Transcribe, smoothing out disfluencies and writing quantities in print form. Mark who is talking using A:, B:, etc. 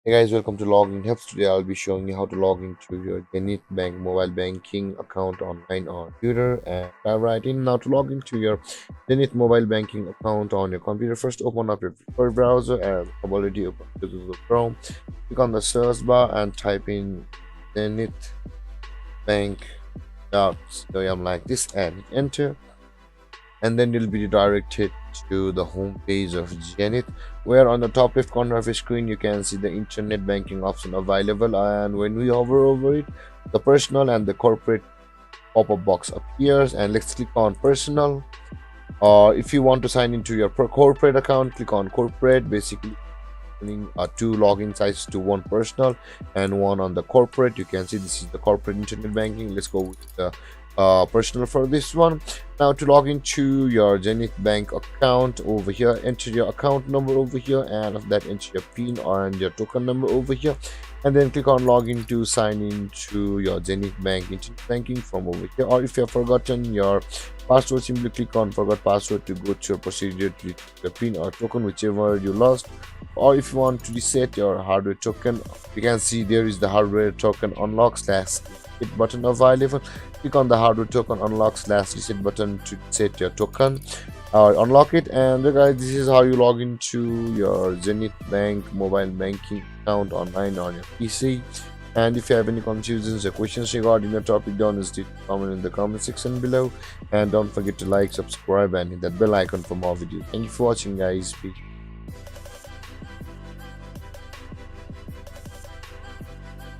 A: Hey guys, welcome to Login Helps. Today I'll be showing you how to log into your Zenith Bank Mobile Banking account online on computer, and dive right in. Now to log into your Zenith Mobile Banking account on your computer, first open up your preferred browser, and I've already opened Google Chrome. Click on the search bar and type in Zenith Bank like this and hit enter, and then you'll be redirected to the home page of Zenith, where on the top left corner of your screen you can see the internet banking option available. And when we hover over it, the personal and the corporate pop-up box appears, and let's click on personal. Or if you want to sign into your corporate account, click on corporate. Basically two login sites, to one personal and one on the corporate. You can see this is the corporate internet banking. Let's go with the personal for this one. Now to log into your Zenith Bank account, over here enter your account number over here, and after that enter your pin and your token number over here, and then click on login to sign into your Zenith Bank internet banking from over here. Or if you have forgotten your password, simply click on forgot password to go to your procedure to retrieve the pin or token, whichever you lost. Or if you want to reset your hardware token, you can see there is the hardware token unlock slash reset button available. Click on the hardware token unlock slash reset button to set your token or unlock it. And guys, this is how you log into your Zenith Bank mobile banking account online on your PC. And if you have any confusions or questions regarding the topic, don't hesitate to comment in the comment section below. And don't forget to like, subscribe, and hit that bell icon for more videos. Thank you for watching, guys. Peace.